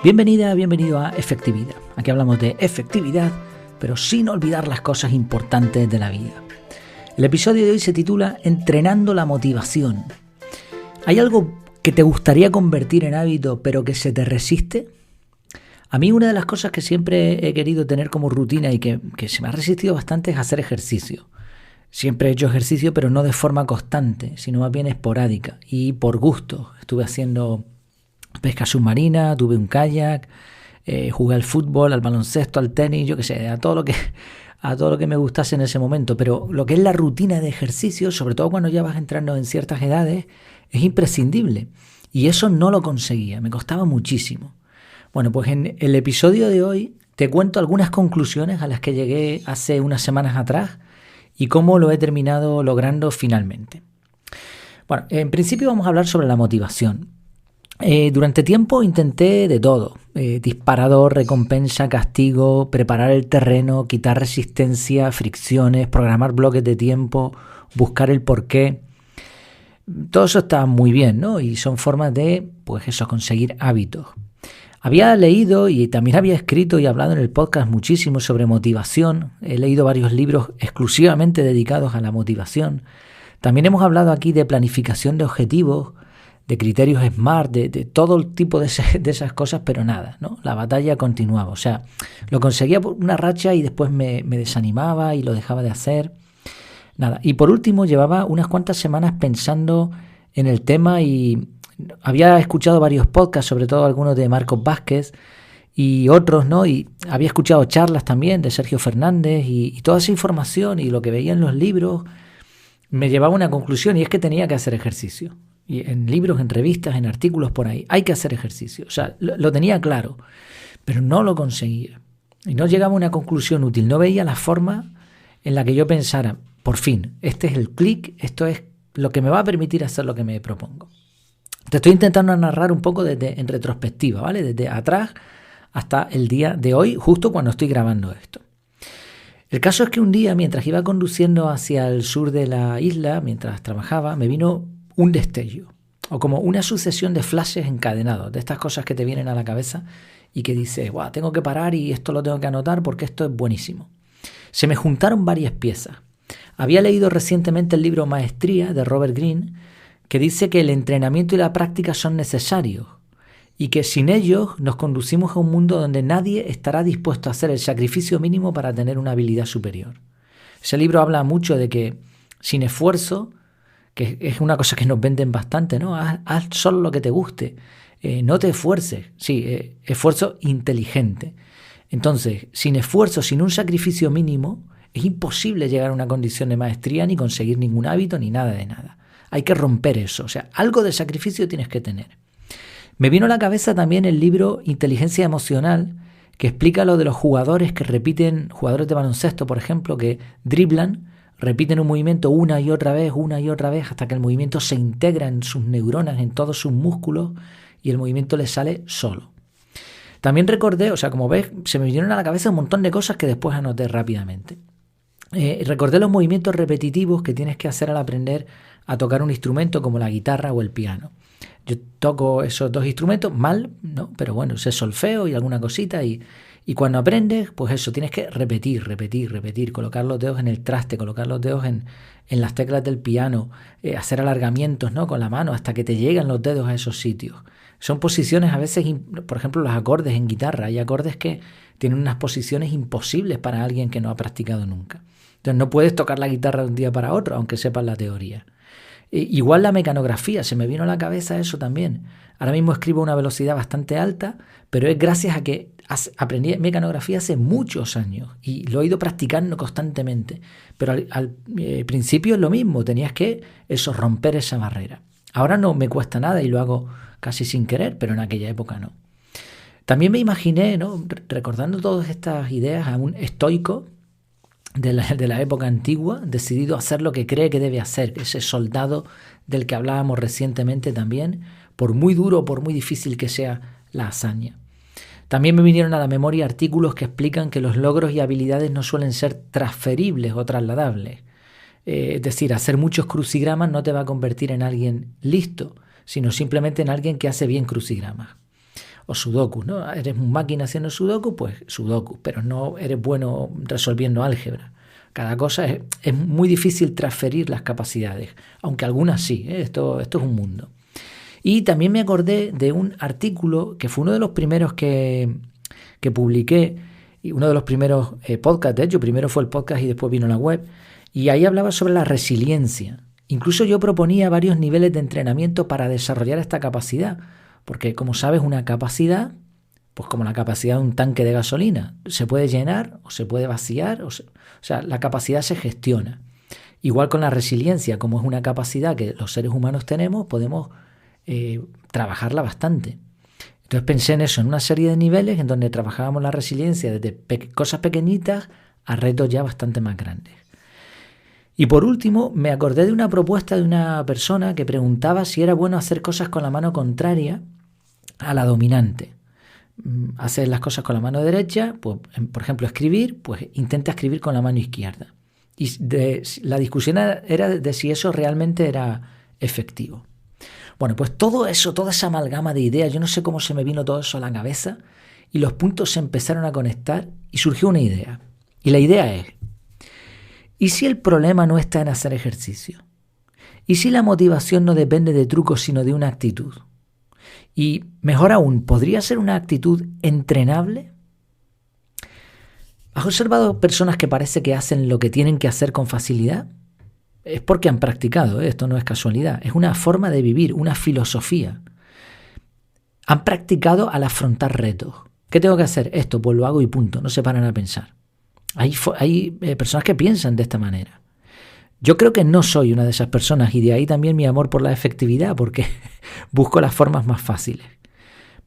Bienvenida, bienvenido a Efectividad. Aquí hablamos de efectividad, pero sin olvidar las cosas importantes de la vida. El episodio de hoy se titula Entrenando la motivación. ¿Hay algo que te gustaría convertir en hábito, pero que se te resiste? A mí una de las cosas que siempre he querido tener como rutina y que se me ha resistido bastante es hacer ejercicio. Siempre he hecho ejercicio, pero no de forma constante, sino más bien esporádica y por gusto. Estuve haciendo pesca submarina, tuve un kayak, jugué al fútbol, al baloncesto, al tenis, yo qué sé, a todo lo que me gustase en ese momento. Pero lo que es la rutina de ejercicio, sobre todo cuando ya vas entrando en ciertas edades, es imprescindible. Y eso no lo conseguía, me costaba muchísimo. Bueno, pues en el episodio de hoy te cuento algunas conclusiones a las que llegué hace unas semanas atrás y cómo lo he terminado logrando finalmente. Bueno, en principio vamos a hablar sobre la motivación. Durante tiempo intenté de todo, disparador, recompensa, castigo, preparar el terreno, quitar resistencia, fricciones, programar bloques de tiempo, buscar el porqué. Todo eso está muy bien, ¿no? Y son formas de, pues eso, conseguir hábitos. Había leído y también había escrito y hablado en el podcast muchísimo sobre motivación. He leído varios libros exclusivamente dedicados a la motivación. También hemos hablado aquí de planificación de objetivos, de criterios SMART, de todo el tipo de esas cosas, pero nada, ¿no? La batalla continuaba. O sea, lo conseguía por una racha y después me desanimaba y lo dejaba de hacer. Nada. Y por último, llevaba unas cuantas semanas pensando en el tema y había escuchado varios podcasts, sobre todo algunos de Marcos Vázquez y otros, ¿no? Y había escuchado charlas también de Sergio Fernández y toda esa información y lo que veía en los libros me llevaba a una conclusión, y es que tenía que hacer ejercicio. Y en libros, en revistas, en artículos por ahí, hay que hacer ejercicio. O sea, lo tenía claro, pero no lo conseguía. Y no llegaba a una conclusión útil. No veía la forma en la que yo pensara, por fin, este es el clic, esto es lo que me va a permitir hacer lo que me propongo. Te estoy intentando narrar un poco en retrospectiva, ¿vale? Desde atrás hasta el día de hoy, justo cuando estoy grabando esto. El caso es que un día, mientras iba conduciendo hacia el sur de la isla, mientras trabajaba, me vino un destello, o como una sucesión de flashes encadenados, de estas cosas que te vienen a la cabeza y que dices, wow, tengo que parar y esto lo tengo que anotar porque esto es buenísimo. Se me juntaron varias piezas. Había leído recientemente el libro Maestría de Robert Greene, que dice que el entrenamiento y la práctica son necesarios y que sin ellos nos conducimos a un mundo donde nadie estará dispuesto a hacer el sacrificio mínimo para tener una habilidad superior. Ese libro habla mucho de que sin esfuerzo, que es una cosa que nos venden bastante, ¿no? Haz solo lo que te guste, no te esfuerces. Sí, esfuerzo inteligente. Entonces, sin esfuerzo, sin un sacrificio mínimo, es imposible llegar a una condición de maestría, ni conseguir ningún hábito, ni nada de nada. Hay que romper eso, o sea, algo de sacrificio tienes que tener. Me vino a la cabeza también el libro Inteligencia Emocional, que explica lo de los jugadores que repiten, jugadores de baloncesto, por ejemplo, que driblan, repiten un movimiento una y otra vez, hasta que el movimiento se integra en sus neuronas, en todos sus músculos, y el movimiento les sale solo. También recordé, o sea, como ves, se me vinieron a la cabeza un montón de cosas que después anoté rápidamente. Recordé los movimientos repetitivos que tienes que hacer al aprender a tocar un instrumento como la guitarra o el piano. Yo toco esos dos instrumentos mal, ¿no? Pero bueno, sé solfeo y alguna cosita y cuando aprendes, pues eso, tienes que repetir, colocar los dedos en el traste, colocar los dedos en las teclas del piano, hacer alargamientos, ¿no? Con la mano hasta que te llegan los dedos a esos sitios. Son posiciones a veces, por ejemplo, los acordes en guitarra. Hay acordes que tienen unas posiciones imposibles para alguien que no ha practicado nunca. Entonces no puedes tocar la guitarra de un día para otro, aunque sepas la teoría. Igual la mecanografía, se me vino a la cabeza eso también. Ahora mismo escribo a una velocidad bastante alta, pero es gracias a que aprendí mecanografía hace muchos años y lo he ido practicando constantemente. Pero al principio es lo mismo, tenías que romper esa barrera. Ahora no me cuesta nada y lo hago casi sin querer, pero en aquella época no. También me imaginé, ¿no? Recordando todas estas ideas, a un estoico de la época antigua, decidido a hacer lo que cree que debe hacer, ese soldado del que hablábamos recientemente también, por muy duro o por muy difícil que sea la hazaña. También me vinieron a la memoria artículos que explican que los logros y habilidades no suelen ser transferibles o trasladables. Es decir, hacer muchos crucigramas no te va a convertir en alguien listo, sino simplemente en alguien que hace bien crucigramas. O sudoku, ¿no? Eres un máquina haciendo sudoku, pues sudoku, pero no eres bueno resolviendo álgebra. Cada cosa es muy difícil transferir las capacidades, aunque algunas sí, ¿eh? Esto es un mundo. Y también me acordé de un artículo que fue uno de los primeros que publiqué, y uno de los primeros podcasts, de hecho, primero fue el podcast y después vino la web, y ahí hablaba sobre la resiliencia. Incluso yo proponía varios niveles de entrenamiento para desarrollar esta capacidad, porque como sabes, una capacidad, pues como la capacidad de un tanque de gasolina, se puede llenar o se puede vaciar, o sea, la capacidad se gestiona. Igual con la resiliencia, como es una capacidad que los seres humanos tenemos, podemos trabajarla bastante. Entonces pensé en eso, en una serie de niveles en donde trabajábamos la resiliencia desde cosas pequeñitas a retos ya bastante más grandes. Y por último, me acordé de una propuesta de una persona que preguntaba si era bueno hacer cosas con la mano contraria a la dominante. Hacer las cosas con la mano derecha, pues, por ejemplo, escribir, pues intenta escribir con la mano izquierda. Y la discusión era de si eso realmente era efectivo. Bueno, pues todo eso, toda esa amalgama de ideas, yo no sé cómo se me vino todo eso a la cabeza y los puntos se empezaron a conectar y surgió una idea. Y la idea es, ¿y si el problema no está en hacer ejercicio? ¿Y si la motivación no depende de trucos sino de una actitud? Y mejor aún, ¿podría ser una actitud entrenable? ¿Has observado personas que parece que hacen lo que tienen que hacer con facilidad? Es porque han practicado, esto no es casualidad, es una forma de vivir, una filosofía. Han practicado al afrontar retos. ¿Qué tengo que hacer? Esto, pues lo hago y punto, no se paran a pensar. Hay personas que piensan de esta manera. Yo creo que no soy una de esas personas y de ahí también mi amor por la efectividad, porque busco las formas más fáciles.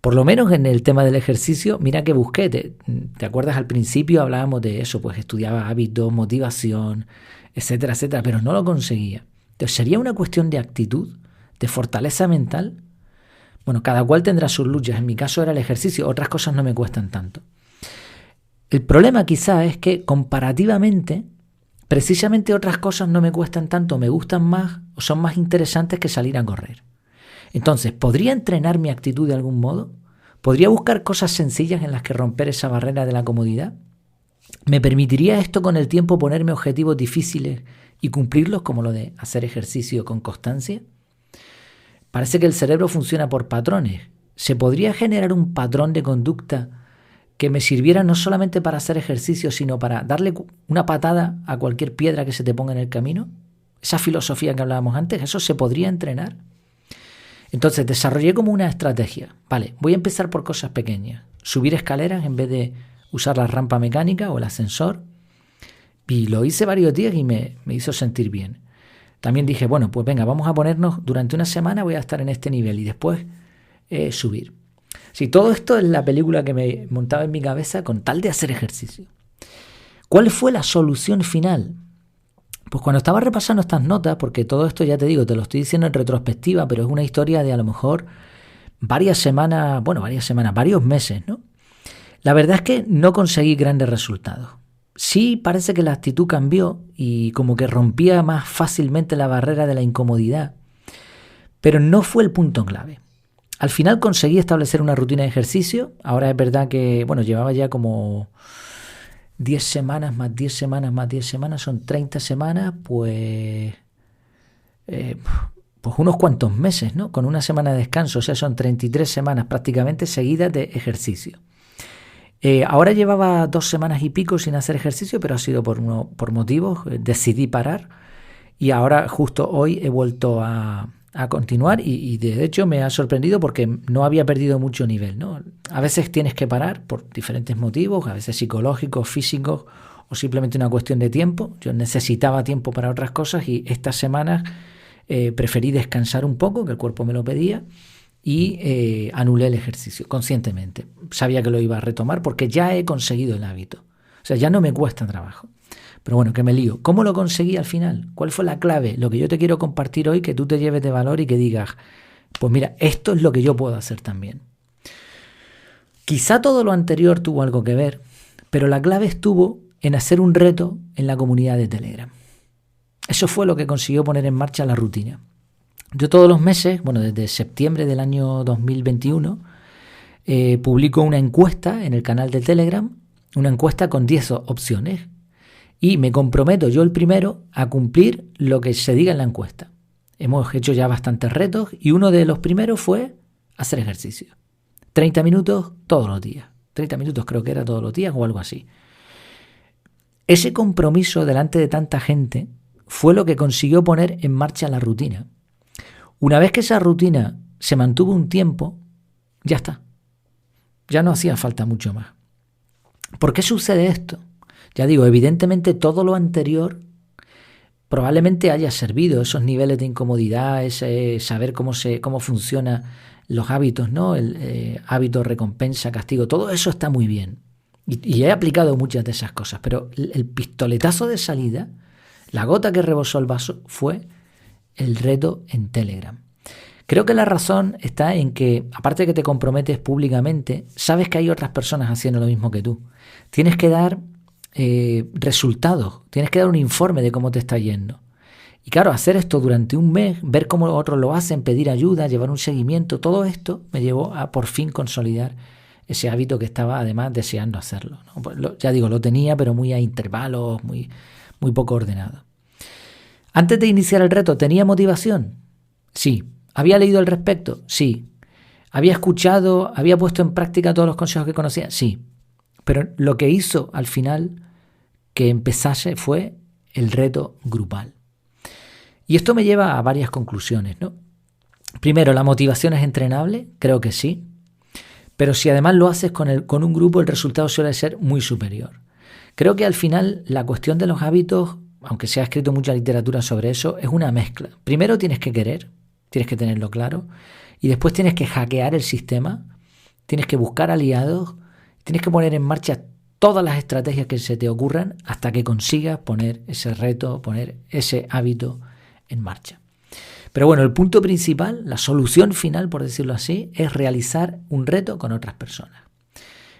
Por lo menos en el tema del ejercicio, mira que busqué. ¿Te acuerdas al principio hablábamos de eso? Pues estudiaba hábitos, motivación, etcétera, etcétera, pero no lo conseguía. Entonces, ¿sería una cuestión de actitud, de fortaleza mental? Bueno, cada cual tendrá sus luchas. En mi caso era el ejercicio, otras cosas no me cuestan tanto. El problema quizá es que comparativamente, precisamente otras cosas no me cuestan tanto, me gustan más o son más interesantes que salir a correr. Entonces, ¿podría entrenar mi actitud de algún modo? ¿Podría buscar cosas sencillas en las que romper esa barrera de la comodidad? ¿Me permitiría esto con el tiempo ponerme objetivos difíciles y cumplirlos, como lo de hacer ejercicio con constancia? Parece que el cerebro funciona por patrones. ¿Se podría generar un patrón de conducta que me sirviera no solamente para hacer ejercicio, sino para darle una patada a cualquier piedra que se te ponga en el camino? Esa filosofía que hablábamos antes, ¿eso se podría entrenar? Entonces desarrollé como una estrategia. Vale, voy a empezar por cosas pequeñas. Subir escaleras en vez de usar la rampa mecánica o el ascensor. Y lo hice varios días y me hizo sentir bien. También dije, bueno, pues venga, vamos a ponernos, durante una semana voy a estar en este nivel y después subir. Sí, todo esto es la película que me montaba en mi cabeza con tal de hacer ejercicio. ¿Cuál fue la solución final? Pues cuando estaba repasando estas notas, porque todo esto ya te digo, te lo estoy diciendo en retrospectiva, pero es una historia de a lo mejor varios meses, ¿no? La verdad es que no conseguí grandes resultados. Sí parece que la actitud cambió y como que rompía más fácilmente la barrera de la incomodidad, pero no fue el punto clave. Al final conseguí establecer una rutina de ejercicio. Ahora es verdad que, llevaba ya como 10 semanas, más 10 semanas, más 10 semanas, son 30 semanas, pues unos cuantos meses, ¿no? Con una semana de descanso, o sea, son 33 semanas prácticamente seguidas de ejercicio. Ahora llevaba 2 semanas y pico sin hacer ejercicio, pero ha sido por motivos, decidí parar y ahora justo hoy he vuelto a continuar y de hecho me ha sorprendido porque no había perdido mucho nivel, ¿no? A veces tienes que parar por diferentes motivos, a veces psicológicos, físicos o simplemente una cuestión de tiempo. Yo necesitaba tiempo para otras cosas y estas semanas preferí descansar un poco, que el cuerpo me lo pedía, y anulé el ejercicio conscientemente. Sabía que lo iba a retomar porque ya he conseguido el hábito. O sea, ya no me cuesta trabajo. Pero bueno, que me lío. ¿Cómo lo conseguí al final? ¿Cuál fue la clave? Lo que yo te quiero compartir hoy, que tú te lleves de valor y que digas, pues mira, esto es lo que yo puedo hacer también. Quizá todo lo anterior tuvo algo que ver, pero la clave estuvo en hacer un reto en la comunidad de Telegram. Eso fue lo que consiguió poner en marcha la rutina. Yo todos los meses, desde septiembre del año 2021, publico una encuesta en el canal de Telegram, una encuesta con 10 opciones. Y me comprometo yo el primero a cumplir lo que se diga en la encuesta. Hemos hecho ya bastantes retos y uno de los primeros fue hacer ejercicio. 30 minutos todos los días. 30 minutos creo que era todos los días o algo así. Ese compromiso delante de tanta gente fue lo que consiguió poner en marcha la rutina. Una vez que esa rutina se mantuvo un tiempo, ya está. Ya no hacía falta mucho más. ¿Por qué sucede esto? Ya digo, evidentemente todo lo anterior probablemente haya servido, esos niveles de incomodidad, ese saber cómo funcionan los hábitos, ¿no? El hábito, recompensa, castigo, todo eso está muy bien. Y he aplicado muchas de esas cosas, pero el pistoletazo de salida, la gota que rebosó el vaso, fue el reto en Telegram. Creo que la razón está en que, aparte de que te comprometes públicamente, sabes que hay otras personas haciendo lo mismo que tú. Tienes que dar resultados, tienes que dar un informe de cómo te está yendo. Y claro, hacer esto durante un mes, ver cómo otros lo hacen, pedir ayuda, llevar un seguimiento, todo esto me llevó a por fin consolidar ese hábito que estaba además deseando hacerlo, ¿no? Pues ya digo, lo tenía, pero muy a intervalos, muy poco ordenado. Antes de iniciar el reto, ¿tenía motivación? Sí. ¿Había leído al respecto? Sí. ¿Había escuchado, había puesto en práctica todos los consejos que conocía? Sí. Pero lo que hizo al final que empezase fue el reto grupal. Y esto me lleva a varias conclusiones, ¿no? Primero, ¿la motivación es entrenable? Creo que sí. Pero si además lo haces con un grupo, el resultado suele ser muy superior. Creo que al final la cuestión de los hábitos, aunque se ha escrito mucha literatura sobre eso, es una mezcla. Primero tienes que querer, tienes que tenerlo claro, y después tienes que hackear el sistema, tienes que buscar aliados, tienes que poner en marcha todas las estrategias que se te ocurran hasta que consigas poner ese reto, poner ese hábito en marcha. Pero bueno, el punto principal, la solución final, por decirlo así, es realizar un reto con otras personas.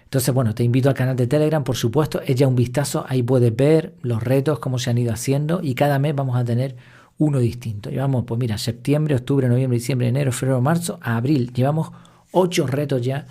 Entonces, bueno, te invito al canal de Telegram, por supuesto, echa un vistazo, ahí puedes ver los retos, cómo se han ido haciendo y cada mes vamos a tener uno distinto. Llevamos, pues mira, septiembre, octubre, noviembre, diciembre, enero, febrero, marzo, a abril. Llevamos 8 retos ya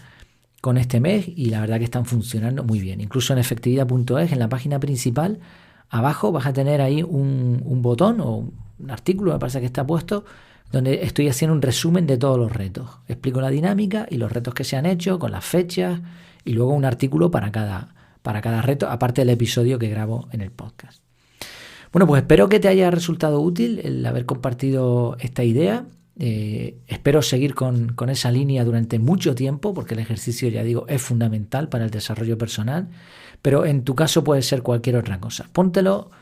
con este mes y la verdad que están funcionando muy bien. Incluso en efectividad.es, en la página principal, abajo vas a tener ahí un botón o un artículo, me parece que está puesto, donde estoy haciendo un resumen de todos los retos. Explico la dinámica y los retos que se han hecho, con las fechas y luego un artículo para cada reto, aparte del episodio que grabo en el podcast. Bueno, pues espero que te haya resultado útil el haber compartido esta idea. Espero seguir con esa línea durante mucho tiempo, porque el ejercicio, ya digo, es fundamental para el desarrollo personal, pero en tu caso puede ser cualquier otra cosa. Póntelo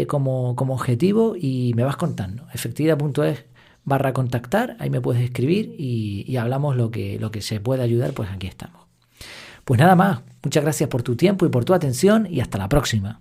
como objetivo y me vas contando. efectividad.es/contactar, ahí me puedes escribir y hablamos lo que se pueda ayudar, pues aquí estamos. Pues nada más, muchas gracias por tu tiempo y por tu atención y hasta la próxima.